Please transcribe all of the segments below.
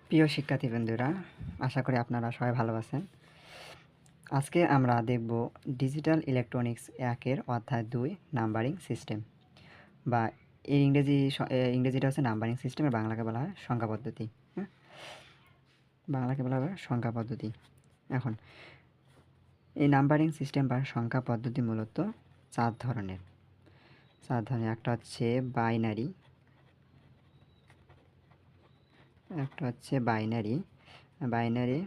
প্রিয় শিক্ষার্থী বন্ধুরা, আশা করি আপনারা সবাই ভালো আছেন। আজকে আমরা দেখব ডিজিটাল ইলেকট্রনিক্স 1-এর অধ্যায় 2 নাম্বারিং সিস্টেম, বা এর ইংরেজিটা হচ্ছে নাম্বারিং সিস্টেম, আর বাংলাকে বলা হয় সংখ্যা পদ্ধতি। বাংলাকে বলা হয় সংখ্যা পদ্ধতি। এখন এই নাম্বারিং সিস্টেম বা সংখ্যা পদ্ধতি মূলত চার ধরনের। একটা হচ্ছে বাইনারি, বাইনারি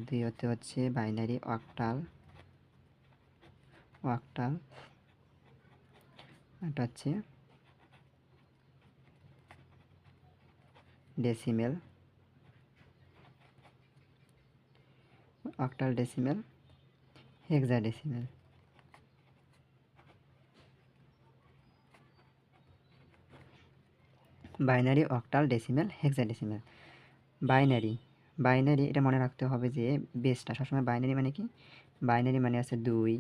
দ্বিতীয়তে হচ্ছে বাইনারি অক্টাল, একটা হচ্ছে decimal, octal decimal, hexadecimal. Binary, octal, decimal, hexadecimal. Binary এটা মনে রাখতে হবে যে বেসটা সবসময় বাইনারি মানে কি, বাইনারি মানে হচ্ছে 2,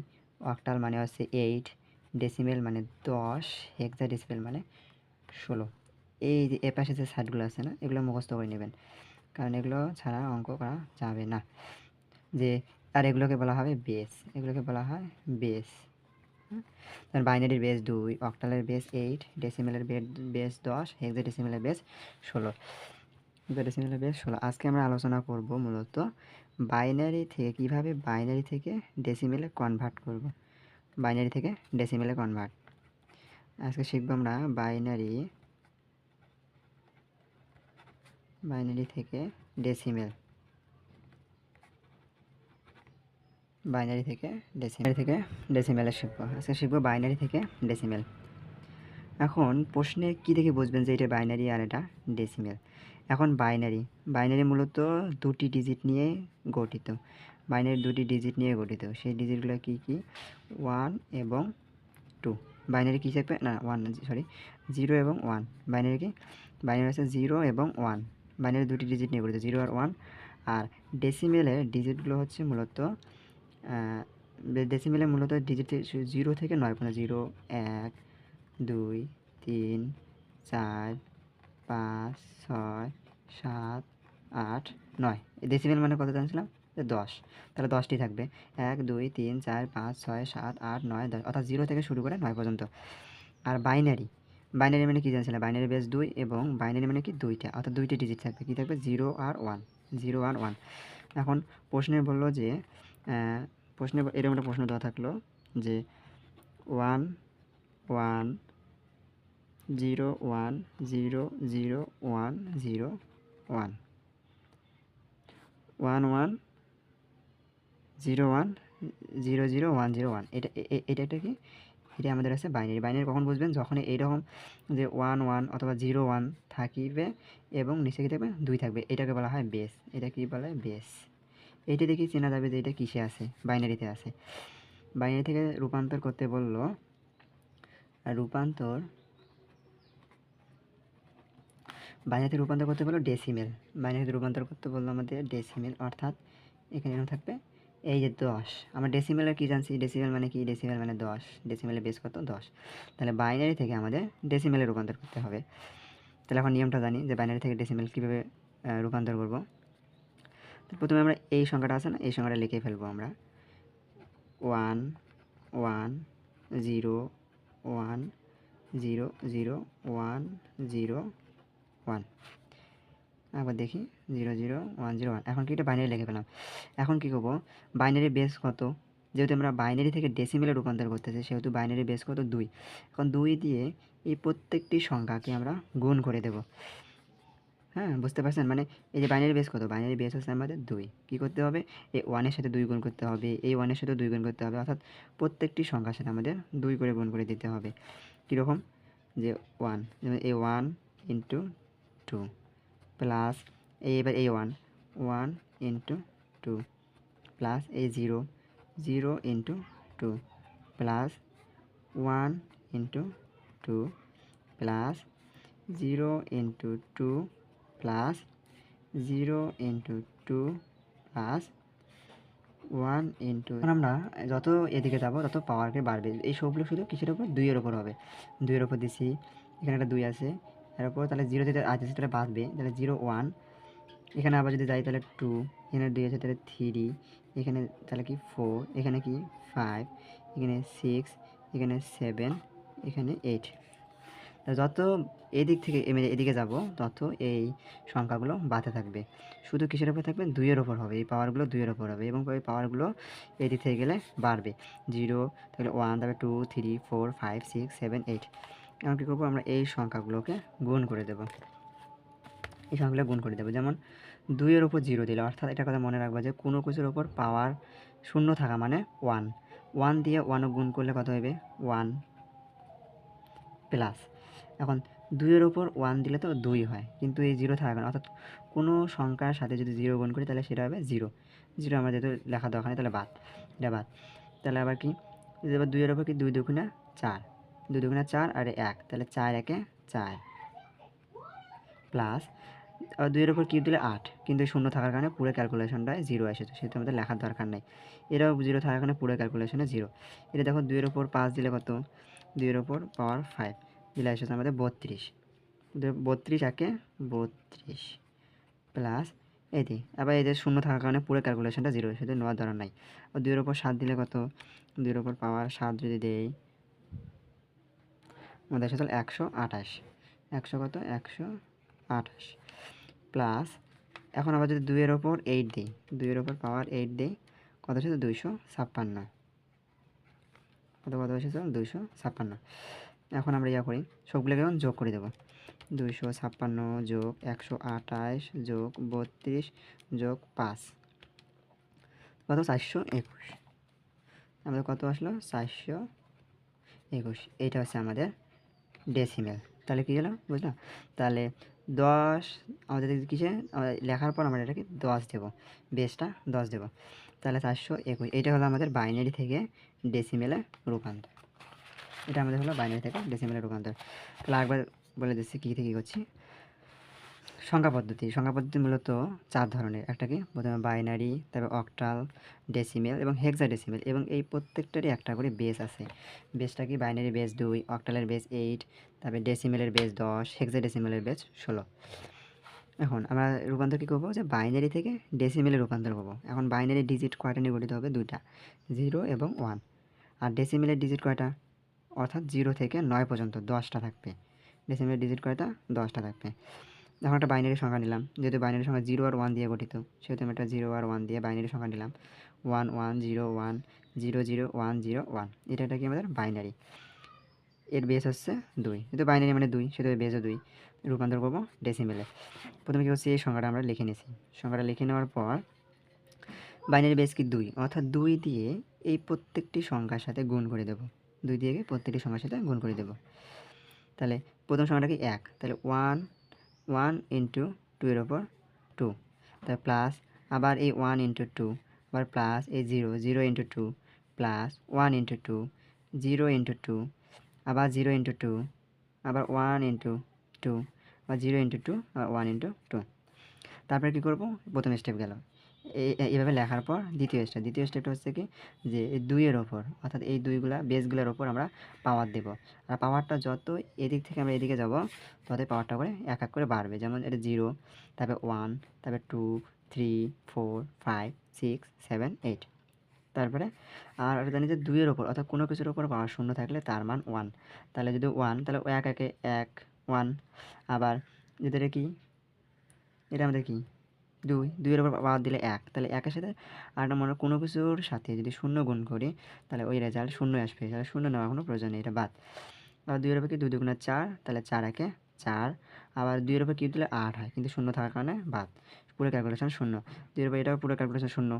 অক্টাল মানে হচ্ছে 8, ডেসিমেল মানে 10, হেক্সাডেসিমেল মানে 16। এই যে এ পাশে যে সাইডগুলো আছে না, এগুলো মুখস্থ করে নেবেন, কারণ এগুলো ছাড়া অঙ্ক করা যাবে না। যে আর এগুলোকে বলা হবে বেস, বাইনারির বেস 2, অক্টালের বেস 8, ডেসিমেলের বেস 10, হেক্সাডেসিমেলের বেস 16। আজকে আমরা আলোচনা করব মূলত বাইনারি থেকে কিভাবে বাইনারি থেকে ডেসিমেলে কনভার্ট করব। আজকে শিখব আমরা বাইনারি থেকে ডেসিমেল, ডেসিমেলে শিখব। আজকে শিখব বাইনারি থেকে ডেসিমেল। এখন প্রশ্নে কি দেখে বুঝবেন যে এটা বাইনারি আর এটা ডেসিমেল? এখন বাইনারি মূলত দুটি ডিজিট নিয়ে গঠিত। সেই ডিজিটগুলো কি 1 এবং 2। বাইনারি কি থাকবে না 0 এবং 1। বাইনারি হচ্ছে 0 এবং 1। বাইনারি দুটি ডিজিট নিয়ে গঠিত, 0 আর 1। আর ডেসিমেলের ডিজিটগুলো হচ্ছে মূলত ডিজিট 0 থেকে 9 পর্যন্ত, 0, 1, 2, 3, 4, 5, 6, 7, 8, 9। ডেসিমেল মানে কত জানছিলাম? 10। তাহলে 10টি থাকবে, 1, 2, 3, 4, 5, 6, 7, 8, 9, 10, অর্থাৎ 0 থেকে শুরু করে 9 পর্যন্ত। আর বাইনারি মানে কি জানছিলাম? বাইনারি বেস 2, এবং বাইনারি মানে কি 2টা, অর্থাৎ 2টি ডিজিট থাকবে। কি থাকবে? 0 আর 1। এখন প্রশ্নে বললো যে এরকম একটা প্রশ্ন দেওয়া থাকলো যে 1, 1, 0, 1, 0, 0, 1, 0, 1, 1, 1, 0, 1, 0, 0, 1, 0, 1। এটা কি? এটা আমাদের আছে বাইনারি। কখন বুঝবেন? যখন এইরকম যে 1, 1 অথবা 0, 1 থাকিবে এবং নিচে কি থাকবে? 2 থাকবে। এটাকে বলা হয় বেস। এটা কি বলে? বেস। এইটা দেখি চেনা যাবে যে এটা কিসে আছে? বাইনারিতে আছে। বাইনারি থেকে রূপান্তর করতে বললো, বাইনারিতে রূপান্তর করতে বললো ডেসিমেল। আমাদের ডেসিমেল, অর্থাৎ এখানে থাকবে এই যে 10। আমরা ডেসিমেলের কি জানছি? ডেসিমেল মানে কি? ডেসিমেল মানে 10। ডেসিমেলের বেস কত? 10। তাহলে বাইনারি থেকে আমাদের ডেসিমেলে রূপান্তর করতে হবে। তাহলে এখন নিয়মটা জানি যে বাইনারি থেকে ডেসিমেল কীভাবে রূপান্তর করব। তো প্রথমে আমরা এই সংখ্যাটা আছে না, এই সংখ্যাটা লিখে ফেলবো আমরা। 1, 1, 0, 1, 0, 0, 1, 0, 1। একবার দেখি, 0, 0, 1, 0, 1। এখন কি এটা বাইনারি লিখে পেলাম। এখন কি করবো? বাইনারি বেস কত? যেহেতু আমরা বাইনারি থেকে ডেসিমেলে রূপান্তর করতেছি, সেহেতু বাইনারি বেস কত? 2। এখন 2 দিয়ে এই প্রত্যেকটি সংখ্যাকে আমরা গুণ করে দেব। হ্যাঁ, বুঝতে পারছেন? মানে এই যে বাইনারি বেস কত? বাইনারি বেস হচ্ছে আমাদের 2। কী করতে হবে? এই 1 এর সাথে 2 গুণ করতে হবে, এই 1 এর সাথে 2 গুণ করতে হবে, অর্থাৎ প্রত্যেকটি সংখ্যার সাথে আমাদের 2 করে গুণ করে দিতে হবে। কীরকম? যে 1, যেমন এই 1 ইন্টু 2 প্লাস এবার এই 1, 1 ইন্টু 2 প্লাস এই 0, 0 into 2 plus 1 into 2 plus 0 into 2 plus 0 into 2 plus 1 into. এখন আমরা যত এদিকে যাব তত পাওয়ারকে বাড়বে। এই সবগুলো শুধু কিসের উপর? 2 এর উপর হবে। 2 এর উপর দিছি, এখানে একটা 2 আছে এর উপর, তাহলে 0 থেকে আসতেছে, তাহলে বাঁচবে। তাহলে 0, 1, এখানে আবার যদি যাই তাহলে 2, এখানে 2 আছে তাহলে 3, এখানে তাহলে কি 4, এখানে কি 5, এখানে 6, এখানে 7, এখানে 8। যত এদিক থেকে এদিকে যাব তত এই সংখ্যাগুলো বাড়তে থাকবে। শুধু কিসের উপর থাকবে? 2 এর ওপর হবে। এই পাওয়ারগুলো 2 এর ওপর হবে এবং এই পাওয়ারগুলো এদিক থেকে গেলে বাড়বে। 0 তাহলে 1, তারপরে 2, 3, 4, 5, 6, 7, 8। এখন কী করবো? আমরা এই সংখ্যাগুলোকে গুণ করে দেব। এই সংখ্যাগুলো গুণ করে দেবো। যেমন 2 এর ওপর 0 দিলে, অর্থাৎ এটা কথা মনে রাখবা যে কোনো কিছুর ওপর পাওয়ার শূন্য থাকা মানে 1। 1 দিয়ে 1 গুণ করলে কত হবে? 1 প্লাস। এখন 2 এর ওপর 1 দিলে তো 2 হয়, কিন্তু এই 0 থাকবে না, অর্থাৎ কোনো সংখ্যার সাথে যদি 0 গুণ করি তাহলে সেটা হবে 0। 0 আমরা যেহেতু লেখা দরকার নেই, তাহলে বাদ, এটা বাদ। তাহলে আবার কি? এবার 2 এর ওপর কি 2 দুগুণে 4, 2 দুগুণে 4 আর 1, তাহলে 4 একে 4 প্লাস। 2 এর ওপর কিউব দিলে 8, কিন্তু শূন্য থাকার কারণে পুরো ক্যালকুলেশনটায় 0 এসেছে, সেটা আমাদের লেখার দরকার নেই। এটাও 0 থাকার কারণে পুরো ক্যালকুলেশনে 0। এটা দেখো 2 এর ওপর 5 দিলে কত? 2 এর ওপর পাওয়ার 5 দিলে এসেছে আমাদের 32। 32 একে 32 প্লাস এটি আবার এদের শূন্য থাকার কারণে পুরো ক্যালকুলেশনটা 0, সেটা নেওয়ার দরকার নাই। 2 এর ওপর 7 দিলে কত? 2 এর ওপর পাওয়ার 7 যদি দেই আমাদের এসেছে 128। 100 কত? 128 প্লাস। এখন আবার যদি 2 এর ওপর 8 দিই, 2 এর ওপর পাওয়ার 8 দিই, কত এসেছে? 256। কত এসেছে? 256। এখন আমরা ইয়া করি, সবগুলোকে এখন যোগ করে দেবো। 256 যোগ 128 যোগ 32 যোগ 5 কত? 421। আমাদের কত আসলো? 421। এইটা হচ্ছে আমাদের ডেসিমেল। তাহলে কী হলো? বুঝলাম? তাহলে 10 আমাদের কিসে লেখার পর আমরা এটাকে 10 দেবো, বেসটা 10 দেবো। তাহলে 421। এইটা হলো আমাদের বাইনারি থেকে ডেসিমেলে রূপান্তর। এটা আমাদের হলো বাইনারি থেকে ডেসিমেলে রূপান্তর। তাহলে একবার বলে দিচ্ছি কী থেকে কী করছি। সংখ্যা পদ্ধতি মূলত 4 ধরনের। একটা কি? প্রথমে বাইনারি, তারপর অক্টাল, ডেসিমেল এবং হেক্সাডেসিমেল, এবং এই প্রত্যেকটারই একটা করে বেস আছে। বেসটা কি? বাইনারি বেস 2, অক্টালের বেস 8, তারপরে ডেসিমেলের বেস 10, হেক্সাডেসিমেলের বেস 16। এখন আমরা রূপান্তর কী করবো? যে বাইনারি থেকে ডেসিমেলে রূপান্তর করবো। এখন বাইনারি ডিজিট কয়টা নিয়ে গঠিত হবে? 2টা, 0 এবং 1। আর ডেসিমেলের ডিজিট কয়টা? অর্থাৎ 0 থেকে 9 পর্যন্ত 10টা থাকবে। ডেসিমেলের ডিজিট কয়টা? 10টা থাকবে। এখন একটা বাইনারি সংখ্যা নিলাম, যেহেতু বাইনারি সংখ্যা 0 আর 1 দিয়ে গঠিত, সেহেতু আমি একটা 0 আর 1 দিয়ে বাইনারি সংখ্যা নিলাম। 1 1 0 1 0 0 1 0 1। এটা কি আমাদের বাইনারি। এর বেস হচ্ছে 2, যেহেতু বাইনারি মানে 2, সেহেতু বেসও 2। রূপান্তর করবো ডেসিমেলে। প্রথমে কী হচ্ছে? এই সংখ্যাটা আমরা লিখে নিয়েছি। সংখ্যাটা লিখে নেওয়ার পর বাইনারি বেস কি? 2, অর্থাৎ 2 দিয়ে এই প্রত্যেকটি সংখ্যার সাথে গুণ করে দেবো। 2 দিয়ে প্রত্যেকটি সংখ্যার সাথে গুণ করে দেবো। তাহলে প্রথম সংখ্যাটা কি? 1, তাহলে 1 ইন্টু 2 এর ওপর 2, তার প্লাস আবার এই 1 ইন্টু 2, আবার প্লাস এই 0 ইন্টু 2, প্লাস 1 ইন্টু 2, 0 ইন্টু 2, আবার 0 ইন্টু 2, আবার 1 ইন্টু 2, আবার 0 ইন্টু 2, আবার 1 ইন্টু 2। তারপরে কী করবো? প্রথম স্টেপ গেল। এইভাবে লেখার পর দ্বিতীয় স্টেপটা হচ্ছে কি? যে এই 2 এর ওপর, অর্থাৎ এই বেসগুলোর ওপর আমরা পাওয়ার দেবো। আর পাওয়ারটা যত এদিক থেকে আমরা এদিকে যাব, ততই পাওয়ারটা করে এক এক করে বাড়বে। যেমন এটা 0, তারপরে 1, তারপরে 2, 3, 4, 5, 6, 7, 8। তারপরে আর আমরা জানি যে 2 এর ওপর, অর্থাৎ কোনো কিছুর ওপর পাওয়ার শূন্য থাকলে তার মান 1। তাহলে যদি 1, তাহলে 1 একে 1 1। আবার যদি এটা কি? এটা আমাদের কি? 2 এর উপর পাওয়ার দিলে 1, তাহলে 1 এর সাথে আরেকটা মনে কোনো কিছুর সাথে যদি শূন্য গুণ করি তাহলে ওই রেজাল্ট শূন্য আসবে। তাহলে শূন্য নেওয়ার কোনো প্রয়োজন নেই, এটা বাদ। আবার 2 এর উপর কি? 2 দুগুণে 4, তাহলে 4 একে 4। আবার 2 এর উপর কিউব দিলে 8 হয়, কিন্তু শূন্য থাকার কারণে বাদ, পুরো ক্যালকুলেশন শূন্য। 2 এর উপর এটাও পুরো ক্যালকুলেশন শূন্য।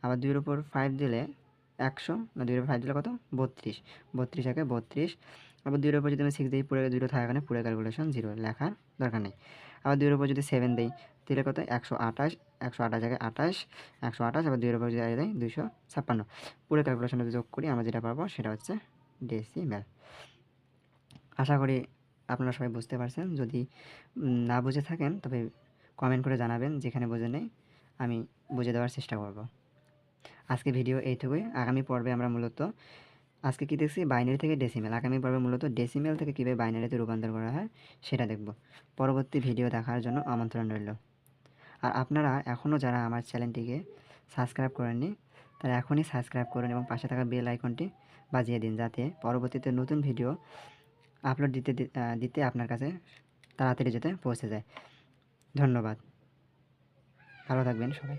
আবার 2 এর উপর 5 দিলে 100, না 2 এর উপর 5 দিলে কত? 32, 32 একে 32। আবার 2 এর উপর যদি আমি 6 দিই, পুরো 0 থাকার কারণে পুরো ক্যালকুলেশন 0, লেখার দরকার নেই। আবার 2 এর উপর যদি 7 দিই দিলে কত? 128, 128 একে 28, 128। আবার 2 এর উপর যদি দেয় 256। পুরো ক্যালকুলেশনটা যোগ করি আমরা যেটা পাবো সেটা হচ্ছে ডেসিমেল। আশা করি আপনারা সবাই বুঝতে পারছেন। যদি না বুঝে থাকেন তবে কমেন্ট করে জানাবেন, যেখানে বোঝেন নেই আমি বুঝে দেওয়ার চেষ্টা করব। আজকে ভিডিও এইটুকুই। আগামী পর্বে আমরা মূলত আজকে কী দেখছি? বাইনারি থেকে ডেসিমেল। আগামী পর্বে মূলত ডেসিমেল থেকে কীভাবে বাইনারিতে রূপান্তর করা হয় সেটা দেখব। পরবর্তী ভিডিও দেখার জন্য আমন্ত্রণ রইল। আর আপনারা এখনও যারা আমার চ্যানেলটিকে সাবস্ক্রাইব করেননি তারা এখনই সাবস্ক্রাইব করুন এবং পাশে থাকা বেল আইকনটি বাজিয়ে দিন, যাতে পরবর্তীতে নতুন ভিডিও আপলোড দিতে আপনার কাছে তাড়াতাড়ি যাতে পৌঁছে যায়। ধন্যবাদ, ভালো থাকবেন সবাই।